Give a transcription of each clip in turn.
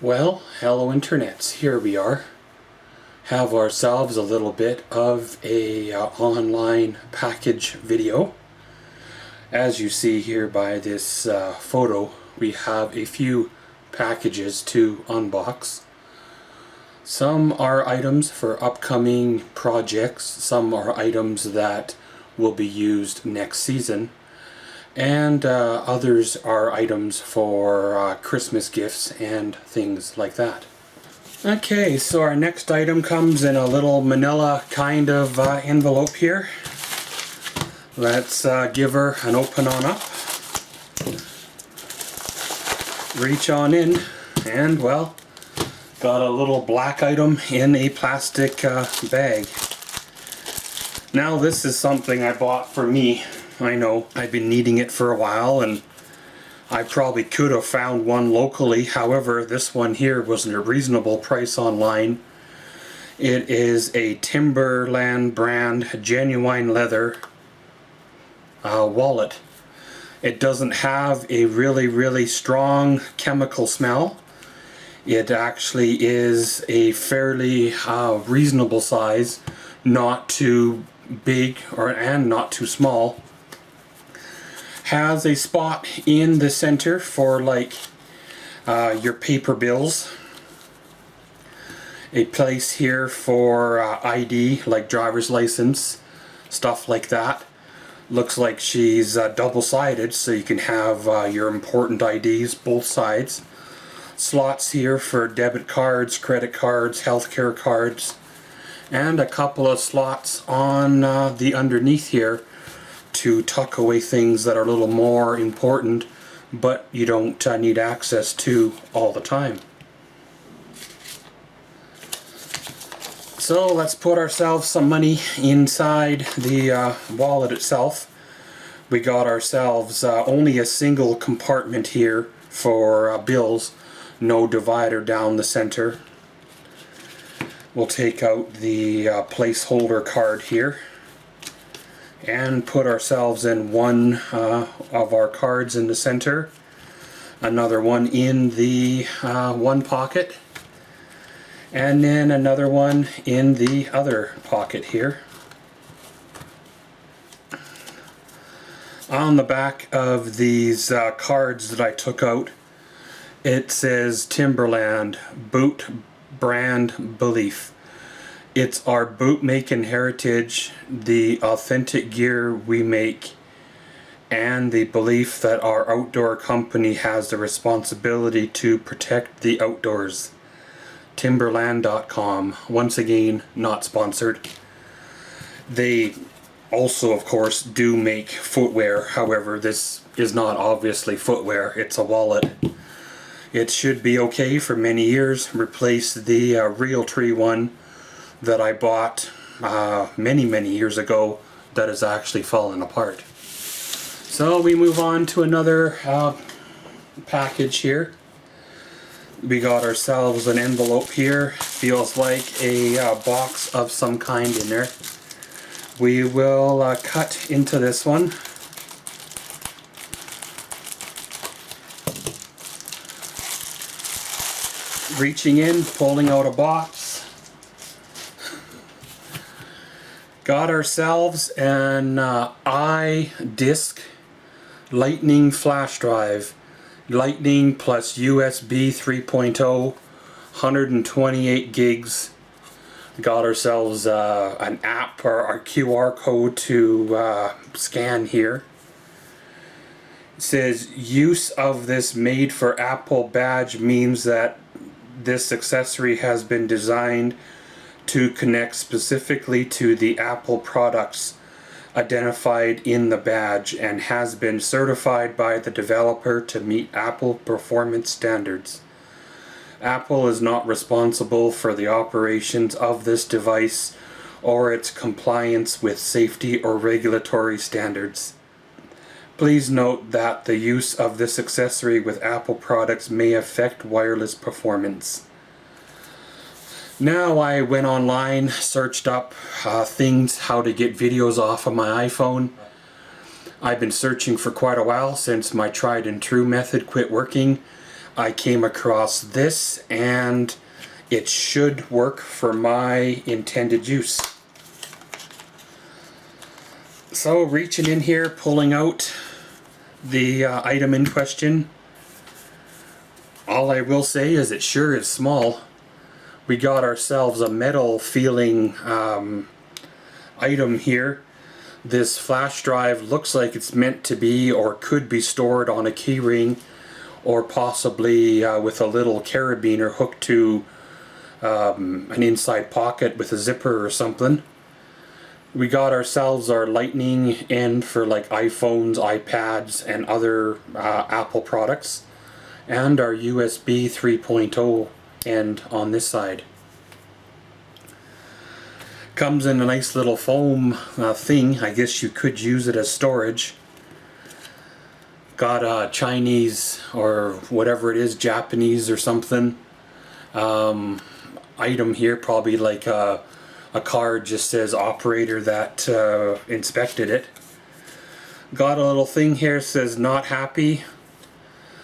Well, hello internets, here we are. Have ourselves a little bit of a online package video. As you see here by this photo, we have a few packages to unbox. Some are items for upcoming projects, some are items that will be used next season, and others are items for Christmas gifts and things like that. Okay, so our next item comes in a little manila kind of envelope here. Let's give her an open on up. Reach on in, and well, got a little black item in a plastic bag. Now this is something I bought for me. I know I've been needing it for a while, and I probably could have found one locally. However, this one here was at a reasonable price online. It is a Timberland brand genuine leather wallet. It doesn't have a really strong chemical smell. It actually is a fairly reasonable size, not too big and not too small. Has a spot in the center for like your paper bills. A place here for ID, like driver's license, stuff like that. Looks like she's double-sided, so you can have your important IDs both sides. Slots here for debit cards, credit cards, healthcare cards, and a couple of slots on the underneath here to tuck away things that are a little more important but you don't need access to all the time. So let's put ourselves some money inside the wallet itself. We got ourselves only a single compartment here for bills, no divider down the center. We'll take out the placeholder card here and put ourselves in one of our cards in the center, another one in the one pocket, and then another one in the other pocket here. On the back of these cards that I took out, it says Timberland Boot Brand Belief. It's our boot making heritage, the authentic gear we make, and the belief that our outdoor company has the responsibility to protect the outdoors. Timberland.com. Once again, not sponsored. They also, of course, do make footwear. However, this is not obviously footwear. It's a wallet. It should be okay for many years. Replace the Realtree one that I bought many years ago that is actually fallen apart. So we move on to another package here. We got ourselves an envelope here. Feels like a box of some kind in there. We will cut into this one. Reaching in, pulling out a box. Got ourselves an iDisk Lightning flash drive. Lightning plus USB 3.0, 128 gigs. Got ourselves an app or our QR code to scan here. It says use of this made for Apple badge means that this accessory has been designed to connect specifically to the Apple products identified in the badge and has been certified by the developer to meet Apple performance standards. Apple is not responsible for the operations of this device or its compliance with safety or regulatory standards. Please note that the use of this accessory with Apple products may affect wireless performance. Now I went online, searched up things, how to get videos off of my iPhone. I've been searching for quite a while since my tried and true method quit working. I came across this and it should work for my intended use. So reaching in here, pulling out the item in question. All I will say is it sure is small. We got ourselves a metal feeling item here. This flash drive looks like it's meant to be or could be stored on a key ring, or possibly with a little carabiner hooked to an inside pocket with a zipper or something. We got ourselves our lightning end for like iPhones, iPads and other Apple products, and our USB 3.0 end on this side. Comes in a nice little foam thing. I guess you could use it as storage. Got a Chinese or whatever it is, Japanese or something item here, probably like a card just says operator that inspected it. Got a little thing here, says not happy.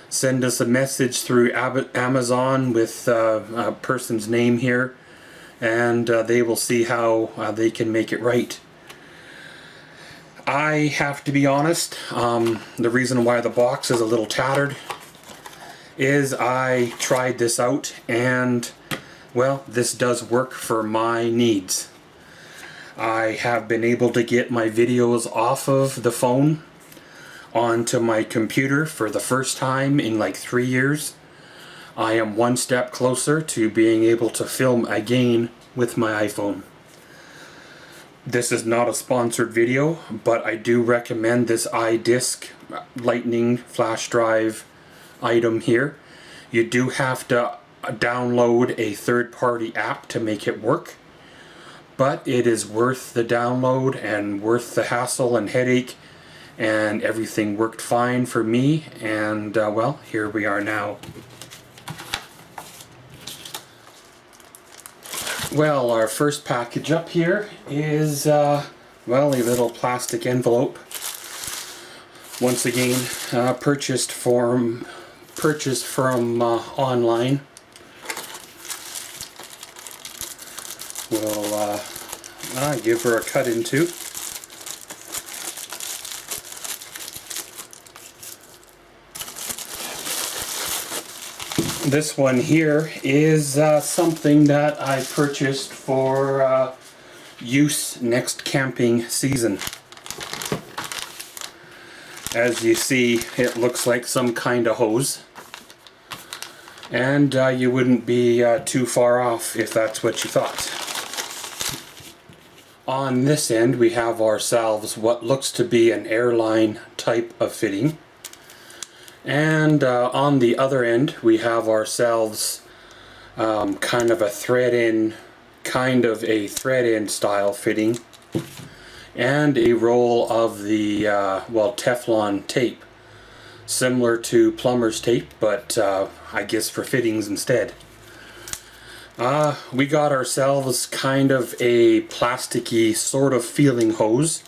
Send us a message through Amazon with a person's name here, and they will see how they can make it right. I have to be honest, the reason why the box is a little tattered is I tried this out and, well, this does work for my needs. I have been able to get my videos off of the phone onto my computer for the first time in like 3 years. I am one step closer to being able to film again with my iPhone. This is not a sponsored video, but I do recommend this iDisk lightning flash drive item here. You do have to download a third-party app to make it work, but it is worth the download and worth the hassle and headache, and everything worked fine for me, and well, here we are now. Well, our first package up here is well, a little plastic envelope. Once again, purchased from online. We'll give her a cut into. This one here is something that I purchased for use next camping season. As you see, it looks like some kind of hose, and you wouldn't be too far off if that's what you thought. On this end we have ourselves what looks to be an airline type of fitting. And on the other end we have ourselves kind of a thread-in style fitting, and a roll of the well, Teflon tape, similar to plumber's tape, but I guess for fittings instead. We got ourselves kind of a plasticky sort of feeling hose,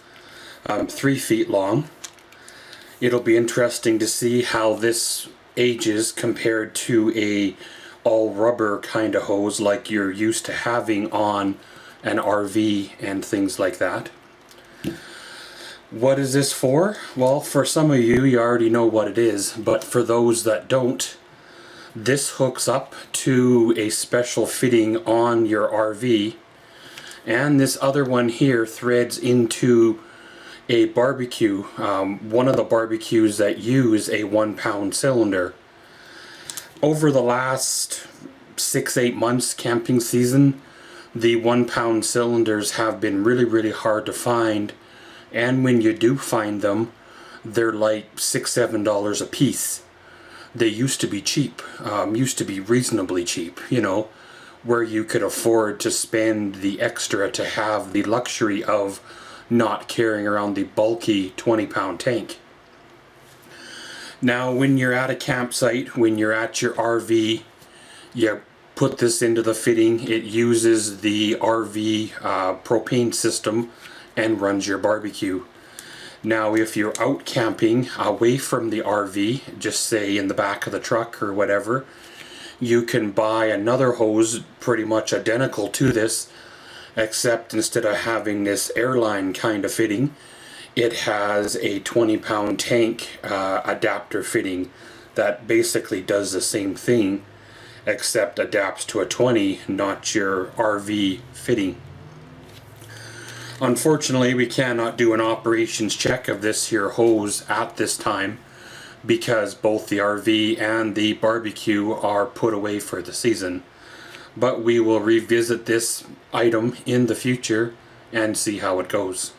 3 feet long. It'll be interesting to see how this ages compared to a all rubber kind of hose like you're used to having on an RV and things like that. What is this for? Well, for some of you, you already know what it is, but for those that don't, this hooks up to a special fitting on your RV, and this other one here threads into a barbecue, one of the barbecues that use a 1-pound cylinder. Over the last 6-8 months camping season, the 1-pound cylinders have been really hard to find, and when you do find them, they're like $6-7 a piece. They used to be cheap, used to be reasonably cheap, you know, where you could afford to spend the extra to have the luxury of not carrying around the bulky 20-pound tank. Now when you're at a campsite, when you're at your RV, you put this into the fitting. It uses the RV propane system and runs your barbecue. Now if you're out camping away from the RV, just say in the back of the truck or whatever, you can buy another hose pretty much identical to this, except instead of having this airline kind of fitting, it has a 20-pound tank adapter fitting that basically does the same thing, except adapts to a 20, not your RV fitting. Unfortunately, we cannot do an operations check of this here hose at this time because both the RV and the barbecue are put away for the season. But we will revisit this item in the future and see how it goes.